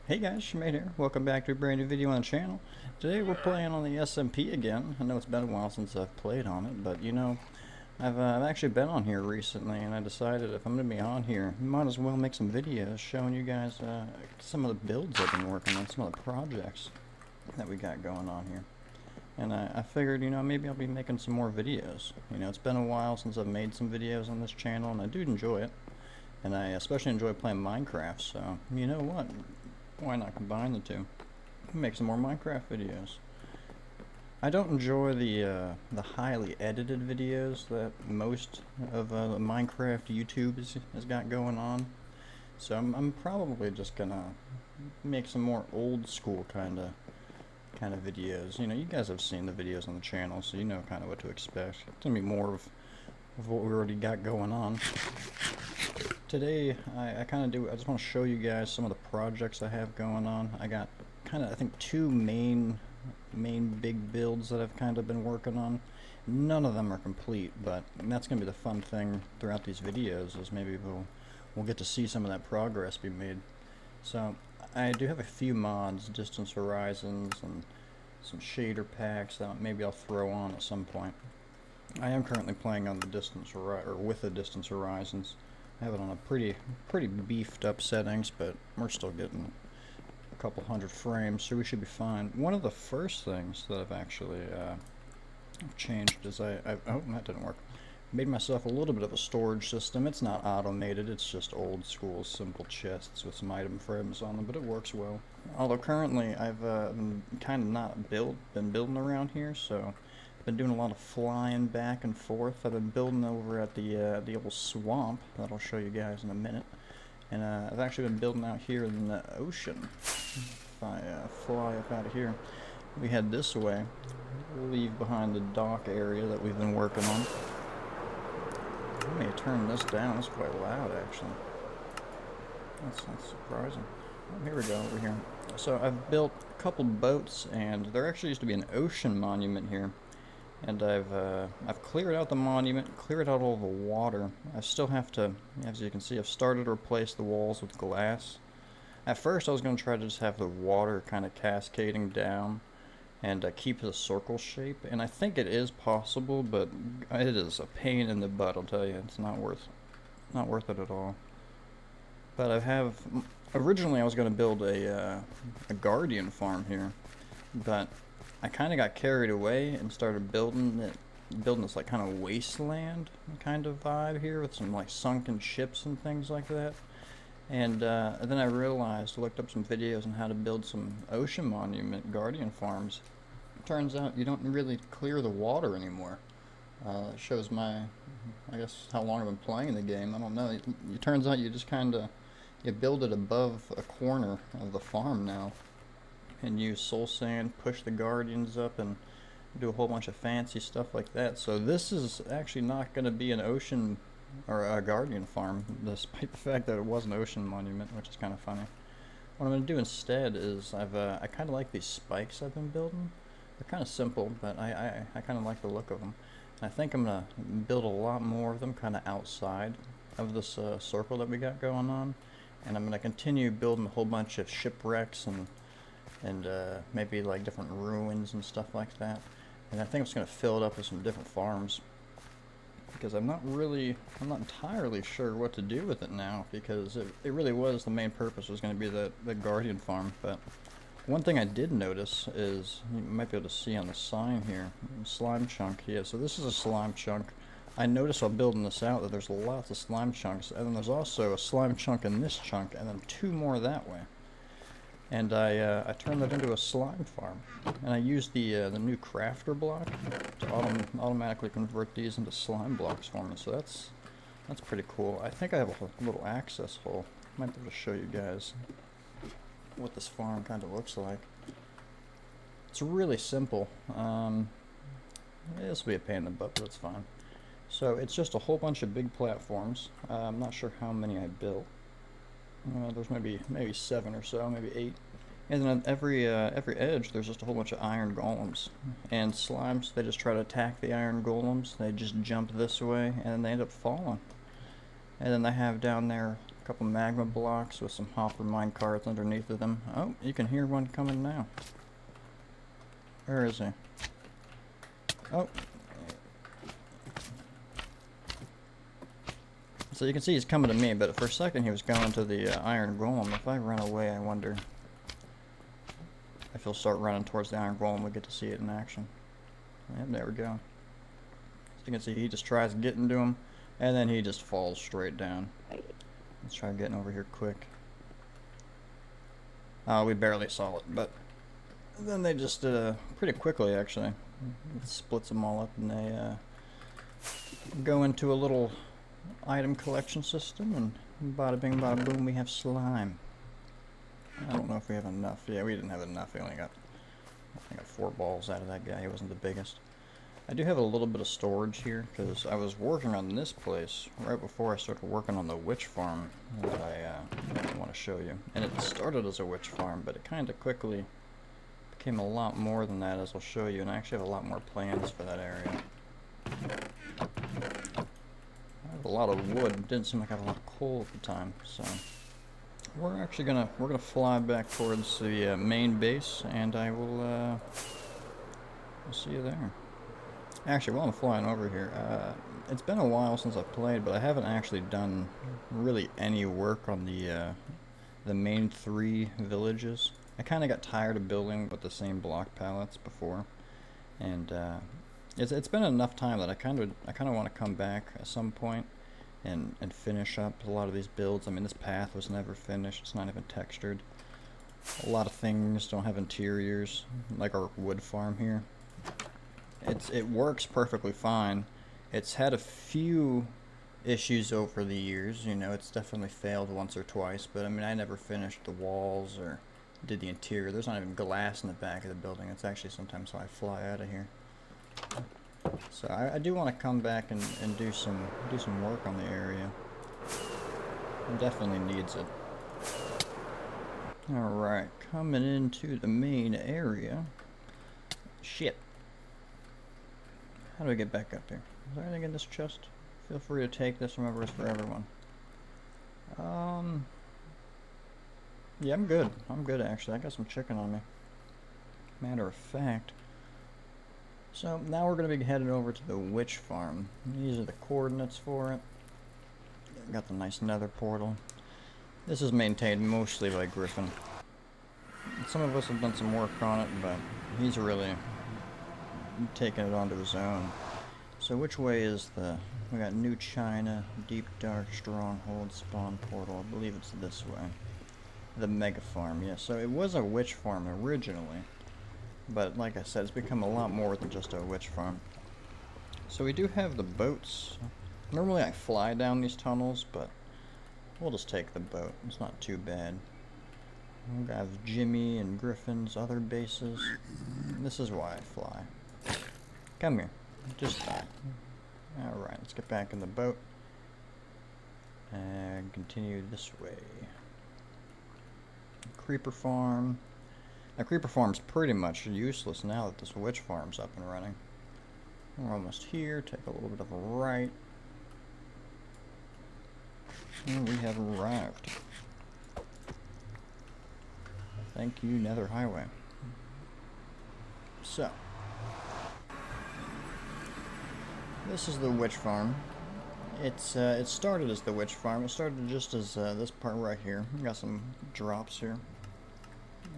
Hey guys, Shemade here. Welcome back to a brand new video on the channel. Today we're playing on the SMP again. I know it's been a while since I've played on it, but you know, I've actually been on here recently, and I decided if I'm going to be on here, might as well make some videos showing you guys some of the builds I've been working on, some of the projects that we got going on here. And I figured, you know, maybe I'll be making some more videos. You know, it's been a while since I've made some videos on this channel, and I do enjoy it. And I especially enjoy playing Minecraft, so you know what? Why not combine the two? Make some more Minecraft videos. I don't enjoy the highly edited videos that most of the Minecraft YouTube has got going on. So I'm probably just gonna make some more old school kind of videos. You know, you guys have seen the videos on the channel, so you know kind of what to expect. It's gonna be more of what we already got going on. Today, I just want to show you guys some of the projects I have going on. I got I think two main big builds that I've kind of been working on. None of them are complete, but that's going to be the fun thing throughout these videos, is maybe we'll get to see some of that progress be made. So, I do have a few mods, distance horizons, and some shader packs that maybe I'll throw on at some point. I am currently playing on the with the distance horizons. I have it on a pretty beefed up settings, but we're still getting a couple hundred frames, so we should be fine. One of the first things that I've actually changed is oh, that didn't work. Made myself a little bit of a storage system. It's not automated, it's just old school simple chests with some item frames on them, but it works well. Although currently I've been kind of not been building around here, so been doing a lot of flying back and forth. I've been building over at the old swamp that I'll show you guys in a minute, and I've actually been building out here in the ocean. If I fly up out of here, we head this way. We'll leave behind the dock area that we've been working on. I may turn this down. It's quite loud, actually. That's surprising. Oh, here we go, over here. So I've built a couple boats, and there actually used to be an ocean monument here. And I've cleared out the monument, cleared out all the water. I still have to, as you can see, I've started to replace the walls with glass. At first I was going to try to just have the water kind of cascading down and keep the circle shape, and I think it is possible, but it is a pain in the butt, I'll tell you. It's not worth it at all. But originally I was going to build a guardian farm here, but I kind of got carried away and started building this like kind of wasteland kind of vibe here with some like sunken ships and things like that. And then I looked up some videos on how to build some ocean monument guardian farms. Turns out you don't really clear the water anymore. It shows I guess how long I've been playing the game. I don't know. It turns out you just you build it above a corner of the farm now, and use soul sand, push the guardians up, and do a whole bunch of fancy stuff like that. So this is actually not going to be an ocean or a guardian farm, despite the fact that it was an ocean monument, which is kind of funny. What I'm going to do instead is I kind of like these spikes I've been building. They're kind of simple, but I kind of like the look of them. And I think I'm going to build a lot more of them kind of outside of this circle that we got going on. And I'm going to continue building a whole bunch of shipwrecks and maybe like different ruins and stuff like that. And I think I'm just going to fill it up with some different farms, because I'm not entirely sure what to do with it now, because it really was, the main purpose was going to be the guardian farm. But one thing I did notice is, you might be able to see on the sign here, slime chunk. Yeah, so this is a slime chunk. I noticed while building this out that there's lots of slime chunks, and then there's also a slime chunk in this chunk, and then two more that way. And I turned that into a slime farm, and I used the new crafter block to automatically convert these into slime blocks for me. So that's pretty cool. I think I have a little access hole. I might be able to show you guys what this farm kind of looks like. It's really simple. This will be a pain in the butt, but it's fine. So it's just a whole bunch of big platforms. I'm not sure how many I built. There's maybe 7 or so, maybe 8. And then on every edge, there's just a whole bunch of iron golems. And slimes, they just try to attack the iron golems. They just jump this way, and then they end up falling. And then they have down there a couple magma blocks with some hopper mine carts underneath of them. Oh, you can hear one coming now. Where is he? Oh. So you can see he's coming to me, but for a second he was going to the iron golem. If I run away, I wonder if he'll start running towards the iron golem. We get to see it in action. Yep, there we go. So you can see he just tries getting to him, and then he just falls straight down. Let's try getting over here quick. We barely saw it, but then they just pretty quickly actually. It splits them all up, and they go into a little item collection system, and bada bing bada boom, we have slime. I don't know if we have enough. Yeah, we didn't have enough. We only got, I got 4 balls out of that guy. He wasn't the biggest. I do have a little bit of storage here because I was working on this place right before I started working on the witch farm that I want to show you. And it started as a witch farm, but it kind of quickly became a lot more than that, as I'll show you. And I actually have a lot more plans for that area. I have a lot of wood. It didn't seem like I had a lot of coal at the time, so we're actually gonna fly back towards the main base, and I will we'll see you there. Actually, while I'm flying over here, it's been a while since I've played, but I haven't actually done really any work on the main 3 villages. I kind of got tired of building with the same block palettes before, and it's been enough time that I kind of want to come back at some point and finish up a lot of these builds. I mean, this path was never finished. It's not even textured. A lot of things don't have interiors, like our wood farm here. It works perfectly fine. It's had a few issues over the years, you know. It's definitely failed once or twice, but I mean, I never finished the walls or did the interior. There's not even glass in the back of the building. It's actually sometimes how I fly out of here. So I do want to come back and do some work on the area. It definitely needs it. Alright, coming into the main area. Shit. How do I get back up here? Is there anything in this chest? Feel free to take this. Remember, it's for everyone. Yeah, I'm good. I'm good, actually. I got some chicken on me. Matter of fact. So, now we're going to be headed over to the witch farm. These are the coordinates for it. Got the nice nether portal. This is maintained mostly by Griffin. Some of us have done some work on it, but he's really taking it onto his own. So which way is we got New China, Deep Dark Stronghold, Spawn Portal. I believe it's this way. The Mega Farm, yeah. So it was a witch farm originally, but like I said, it's become a lot more than just a witch farm. So we do have the boats. Normally I fly down these tunnels, but we'll just take the boat. It's not too bad. We have Jimmy and Griffin's other bases. This is why I fly. Come here. Just die. Alright, let's get back in the boat and continue this way. Creeper farm. Now, Creeper farm's pretty much useless now that this witch farm's up and running. We're almost here. Take a little bit of a right. And we have arrived. Thank you, Nether Highway. So, this is the witch farm. It started as the witch farm. It started just as this part right here. We got some drops here.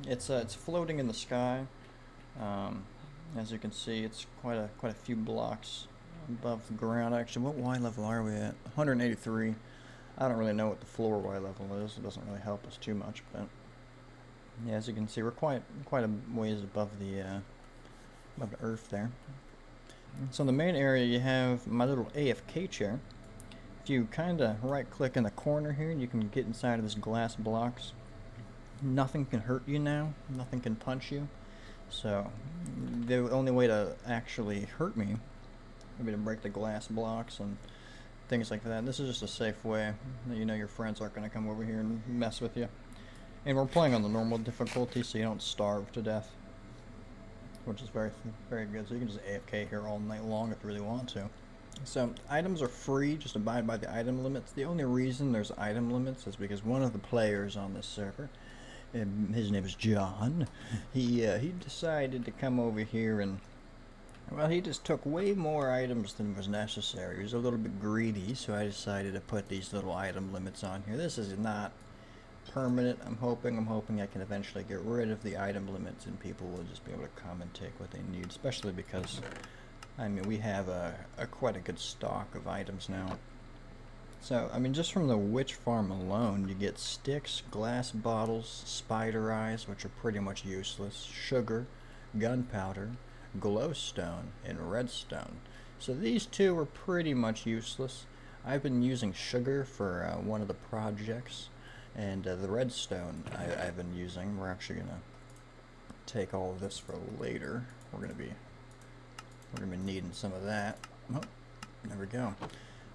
It's floating in the sky. As you can see, it's quite a few blocks above the ground. Actually, what Y level are we at? 183. I don't really know what the floor Y level is. It doesn't really help us too much, but yeah, as you can see, we're quite a ways above the earth there. So in the main area, you have my little AFK chair. If you kind of right-click in the corner here, you can get inside of this glass blocks. Nothing can hurt you now. Nothing can punch you. So the only way to actually hurt me would be to break the glass blocks and things like that. This is just a safe way that you know your friends aren't going to come over here and mess with you. And we're playing on the normal difficulty, so you don't starve to death, which is very, very good. So you can just AFK here all night long if you really want to. So items are free, just abide by the item limits. The only reason there's item limits is because one of the players on this server, his name is John, he decided to come over here and, well, he just took way more items than was necessary. He was a little bit greedy, so I decided to put these little item limits on here. This is not permanent. I'm hoping I can eventually get rid of the item limits and people will just be able to come and take what they need, especially because, I mean, we have quite a good stock of items now. So, I mean, just from the witch farm alone, you get sticks, glass bottles, spider eyes, which are pretty much useless, sugar, gunpowder, glowstone, and redstone. So these two are pretty much useless. I've been using sugar for one of the projects, and the redstone I've been using. We're actually gonna take all of this for later. We're gonna be needing some of that. Oh, there we go.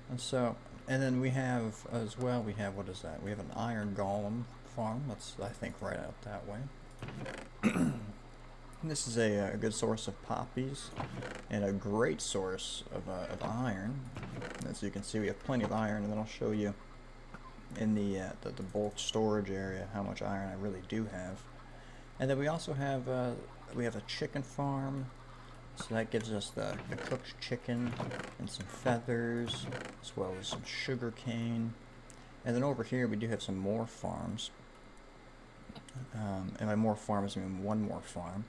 And so, and then we have as well. We have, what is that? We have an iron golem farm. That's, I think, right out that way. This is a good source of poppies and a great source of iron. As you can see, we have plenty of iron, and then I'll show you in the bulk storage area how much iron I really do have. And then we also have a chicken farm, so that gives us the cooked chicken and some feathers, as well as some sugar cane. And then over here we do have some more farms. And by more farms I mean one more farm.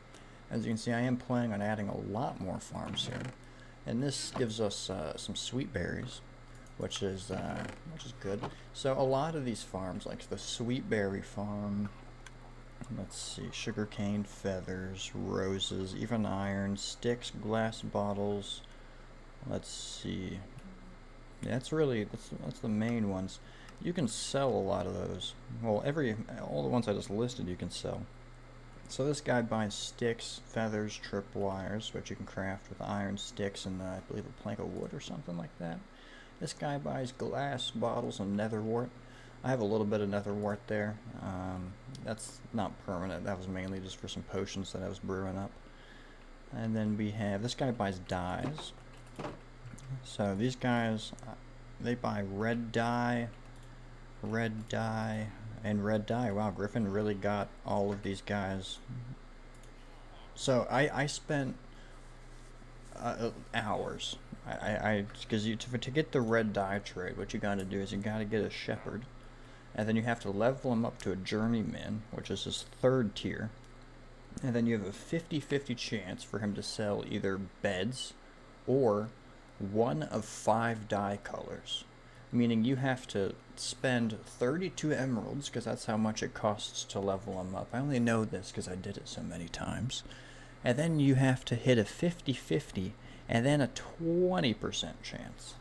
As you can see, I am planning on adding a lot more farms here, and this gives us some sweet berries, which is good. So a lot of these farms, like the sweet berry farm, let's see, sugarcane, feathers, roses, even iron, sticks, glass bottles. Let's see. Yeah, that's the main ones. You can sell a lot of those. Well, all the ones I just listed you can sell. So this guy buys sticks, feathers, tripwires, which you can craft with iron sticks and I believe a plank of wood or something like that. This guy buys glass bottles and netherwort. I have a little bit of netherwort there. That's not permanent. That was mainly just for some potions that I was brewing up. And then we have, this guy buys dyes. So these guys, they buy red dye, and red dye. Wow, Griffin really got all of these guys. So I spent hours. Because to get the red dye trade, what you got to do is you got to get a shepherd, and then you have to level him up to a journeyman, which is his 3rd tier, and then you have a 50-50 chance for him to sell either beds or one of 5 dye colors, meaning you have to spend 32 emeralds, because that's how much it costs to level him up. I only know this because I did it so many times. And then you have to hit a 50-50 and then a 20% chance.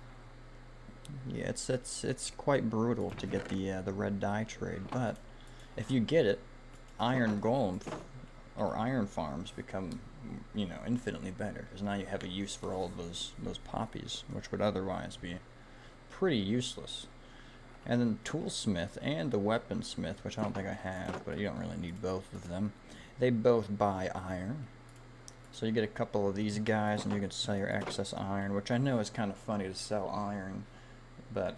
Yeah, it's quite brutal to get the red dye trade, but if you get it, iron golem or iron farms become, you know, infinitely better, because now you have a use for all of those poppies, which would otherwise be pretty useless. And then toolsmith and the weaponsmith, which I don't think I have, but you don't really need both of them. They both buy iron. So you get a couple of these guys and you can sell your excess iron, which I know is kind of funny to sell iron, but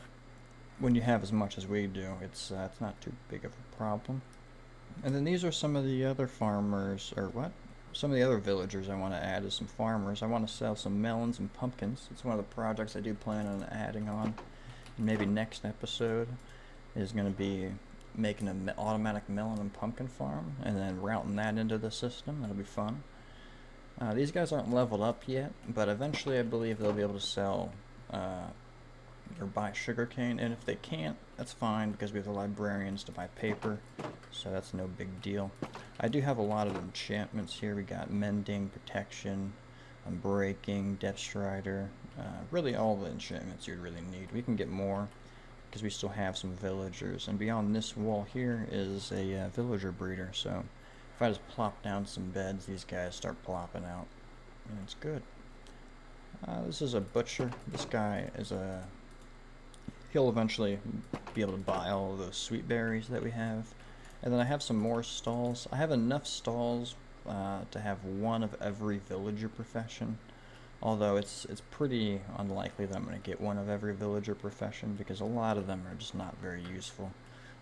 when you have as much as we do, it's not too big of a problem. And then these are some of the other farmers, or what? Some of the other villagers I want to add as some farmers. I want to sell some melons and pumpkins. It's one of the projects I do plan on adding on. And maybe next episode is going to be making an automatic melon and pumpkin farm and then routing that into the system. That'll be fun. These guys aren't leveled up yet, but eventually I believe they'll be able to sell or buy sugarcane, and if they can't, that's fine, because we have the librarians to buy paper, so that's no big deal. I do have a lot of enchantments here. We got mending, protection, breaking, depth strider, really all the enchantments you'd really need. We can get more, because we still have some villagers, and beyond this wall here is a villager breeder, so if I just plop down some beds, these guys start plopping out, and it's good. This is a butcher. This guy is he'll eventually be able to buy all of those sweet berries that we have. And then I have some more stalls. I have enough stalls to have one of every villager profession. Although it's pretty unlikely that I'm going to get one of every villager profession, because a lot of them are just not very useful.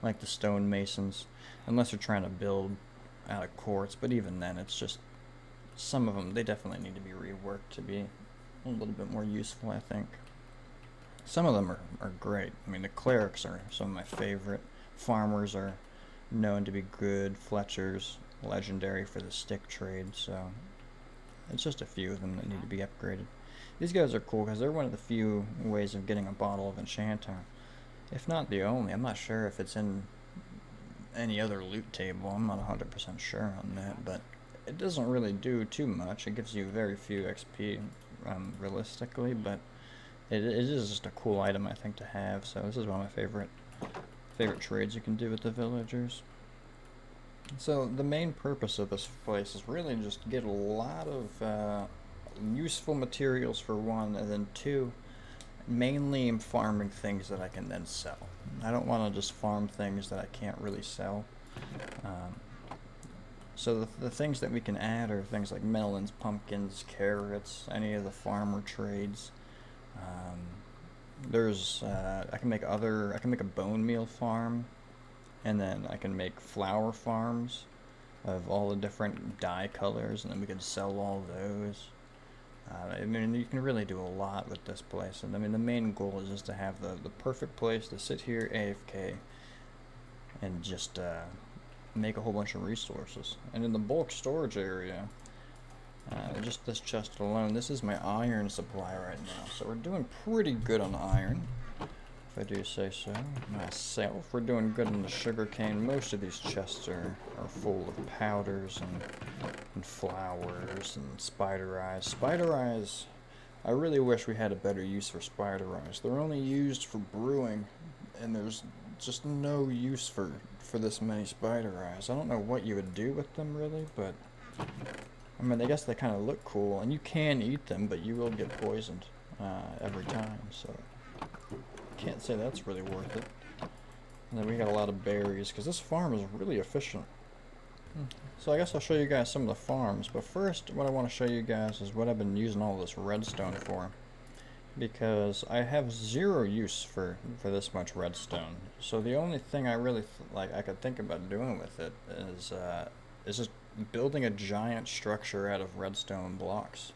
Like the stonemasons, unless you're trying to build out of quartz, but even then it's just, some of them, they definitely need to be reworked to be a little bit more useful, I think. Some of them are great. I mean, the clerics are some of my favorite. Farmers are known to be good. Fletchers, legendary for the stick trade, so it's just a few of them that need to be upgraded. These guys are cool because they're one of the few ways of getting a bottle of enchanter. If not the only. I'm not sure if it's in any other loot table. I'm not 100% sure on that, but it doesn't really do too much. It gives you very few XP, realistically, but it is just a cool item, I think, to have. So this is one of my favorite trades you can do with the villagers. So the main purpose of this place is really just to get a lot of useful materials for one, and then two, mainly I'm farming things that I can then sell. I don't want to just farm things that I can't really sell. So the things that we can add are things like melons, pumpkins, carrots, any of the farmer trades. I can make a bone meal farm, and then I can make flower farms of all the different dye colors, and then we can sell all those. I mean, you can really do a lot with this place, and I mean, the main goal is just to have the perfect place to sit here AFK and just make a whole bunch of resources. And in the bulk storage area, just this chest alone, this is my iron supply right now, so we're doing pretty good on iron, if I do say so myself. We're doing good on the sugarcane. Most of these chests are full of powders and flowers and spider eyes. Spider eyes, I really wish we had a better use for spider eyes. They're only used for brewing, and there's just no use for this many spider eyes. I don't know what you would do with them, really, but I mean, I guess they kind of look cool, and you can eat them, but you will get poisoned every time, so can't say that's really worth it. And then we got a lot of berries, because this farm is really efficient. So I guess I'll show you guys some of the farms, but first what I want to show you guys is what I've been using all this redstone for. Because I have zero use for this much redstone. So the only thing I really I could think about doing with it is just building a giant structure out of redstone blocks.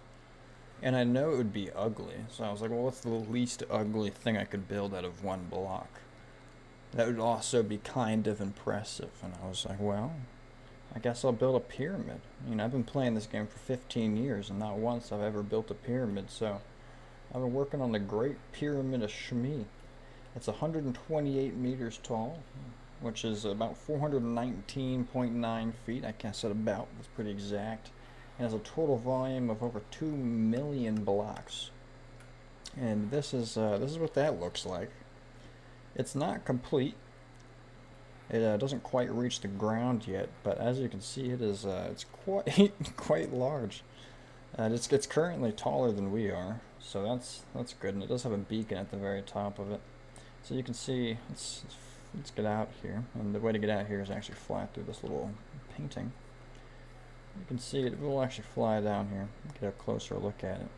And I know it would be ugly, so I was like, well, what's the least ugly thing I could build out of one block? That would also be kind of impressive. And I was like, well, I guess I'll build a pyramid. You know, I've been playing this game for 15 years, and not once I've ever built a pyramid, so I've been working on the Great Pyramid of Shmi. It's 128 meters tall, which is about 419.9 feet. I can't say about, that's pretty exact. It has a total volume of over 2 million blocks. And this is what that looks like. It's not complete. It doesn't quite reach the ground yet, but as you can see, it's quite large. It's currently taller than we are, so that's good. And it does have a beacon at the very top of it, so you can see. Let's get out here, and the way to get out here is actually fly through this little painting. You can see it will actually fly down here. Get a closer look at it.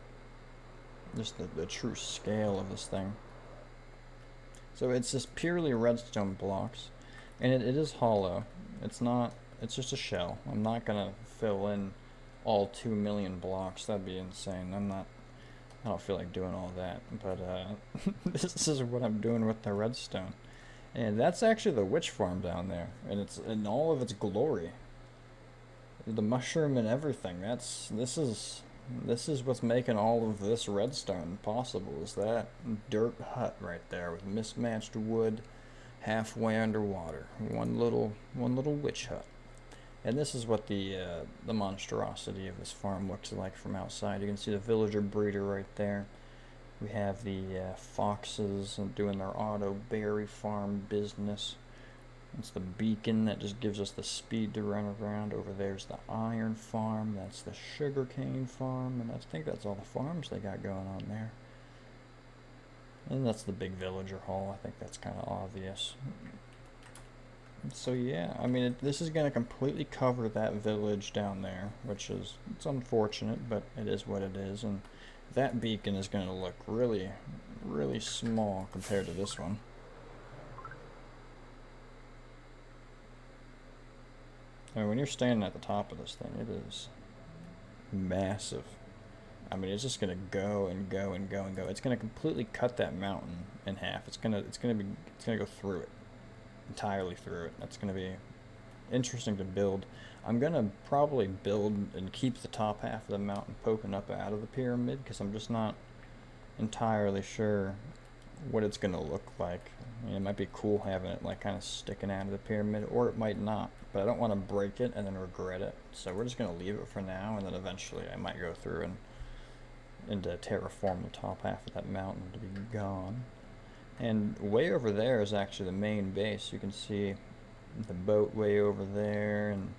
Just the true scale of this thing. So it's just purely redstone blocks, and it is hollow. It's just a shell. I'm not gonna fill in all 2 million blocks. That'd be insane. I don't feel like doing all that, but this is what I'm doing with the redstone. And that's actually the witch farm down there, and it's in all of its glory. The mushroom and everything. This is what's making all of this redstone possible, is that dirt hut right there with mismatched wood halfway underwater. One little witch hut. And this is what the monstrosity of this farm looks like from outside. You can see the villager breeder right there. We have the foxes doing their auto berry farm business. It's the beacon that just gives us the speed to run around. Over there's the iron farm. That's the sugarcane farm. And I think that's all the farms they got going on there. And that's the big villager hall. I think that's kind of obvious. So yeah, I mean, this is going to completely cover that village down there, which is, it's unfortunate, but it is what it is. And that beacon is going to look really, really small compared to this one. I mean, when you're standing at the top of this thing, it is massive. I mean, it's just gonna go and go and go and go. It's gonna completely cut that mountain in half. It's gonna go through it, entirely through it. That's gonna be interesting to build. I'm gonna probably build and keep the top half of the mountain poking up out of the pyramid, because I'm just not entirely sure what it's gonna look like. I mean, it might be cool having it like kind of sticking out of the pyramid, or it might not. But I don't want to break it and then regret it. So we're just gonna leave it for now, and then eventually I might go through and terraform the top half of that mountain to be gone. And way over there is actually the main base. You can see the boat way over there, and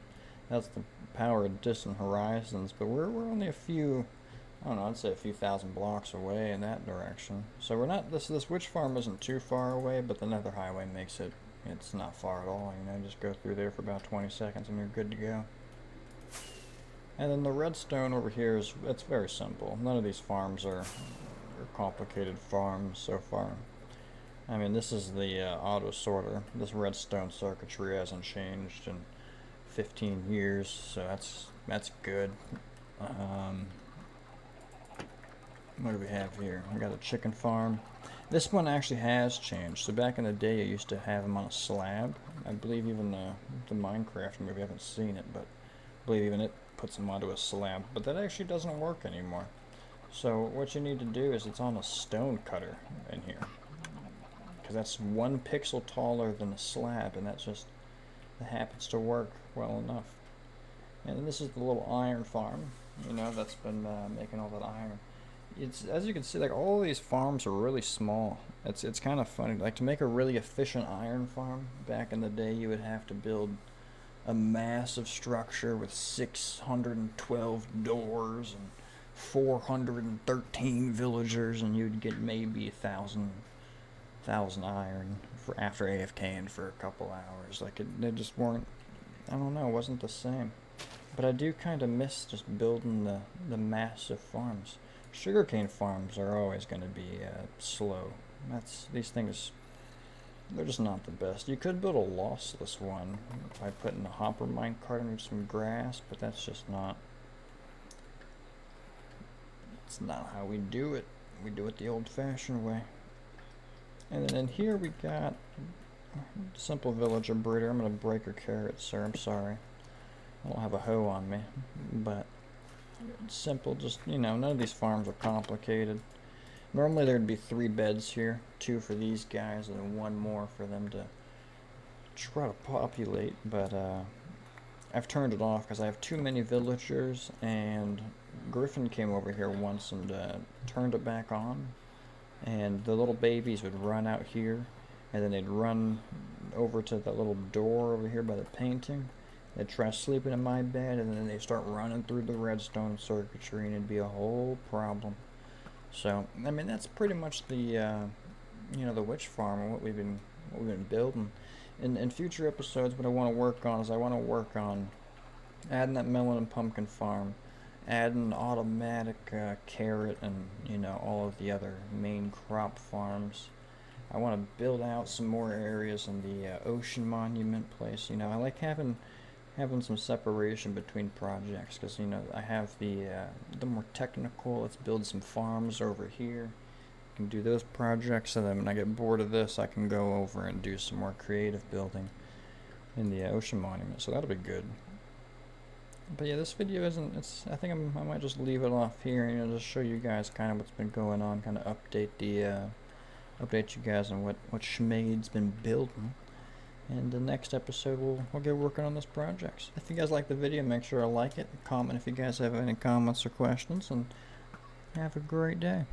that's the power of distant horizons. But we're only a few, I don't know, I'd say a few thousand blocks away in that direction. So we're not, this witch farm isn't too far away, but the Nether Highway makes it's not far at all. You know, just go through there for about 20 seconds and you're good to go. And then the redstone over here it's very simple. None of these farms are complicated farms so far. I mean, this is the auto sorter. This redstone circuitry hasn't changed in 15 years, so that's good. What do we have here? We got a chicken farm. This one actually has changed. So back in the day, I used to have them on a slab. I believe even the Minecraft movie, I haven't seen it, but I believe even it puts them onto a slab. But that actually doesn't work anymore. So what you need to do is it's on a stone cutter in here, because that's 1 pixel taller than the slab, and that happens to work well enough. And then this is the little iron farm, you know, that's been making all that iron. It's, as you can see, like, all these farms are really small. It's kind of funny. Like, to make a really efficient iron farm back in the day, you would have to build a massive structure with 612 doors and 413 villagers, and you'd get maybe 1,000 iron for after AFKing for a couple hours. Like, they just weren't, I don't know, it wasn't the same. But I do kind of miss just building the massive farms. Sugarcane farms are always going to be slow. These things, they're just not the best. You could build a lossless one by putting a hopper minecart under some grass, but that's just not, it's not how we do it. We do it the old-fashioned way. And then in here we got simple villager breeder. I'm going to break your carrots, sir. I'm sorry. I don't have a hoe on me, but it's simple. Just, you know, none of these farms are complicated. Normally there'd be 3 beds here, 2 for these guys and then 1 more for them to try to populate, but I've turned it off because I have too many villagers, and Griffin came over here once and turned it back on, and the little babies would run out here, and then they'd run over to that little door over here by the painting. They'd try sleeping in my bed, and then they start running through the redstone circuitry, and it'd be a whole problem. So, I mean, that's pretty much the, you know, the witch farm and what we've been building. In future episodes, what I want to work on is I want to work on adding that melon and pumpkin farm, adding automatic carrot, and, you know, all of the other main crop farms. I want to build out some more areas in the ocean monument place. You know, I like having some separation between projects, because, you know, I have the more technical, let's build some farms over here. I can do those projects, and then when I get bored of this, I can go over and do some more creative building in the ocean monument. So that'll be good. But yeah, this video isn't, I think I might just leave it off here, and, you know, just show you guys kind of what's been going on, kind of update you guys on what Schmade's been building. And the next episode, we'll get working on those projects. If you guys like the video, make sure to like it, comment if you guys have any comments or questions, and have a great day.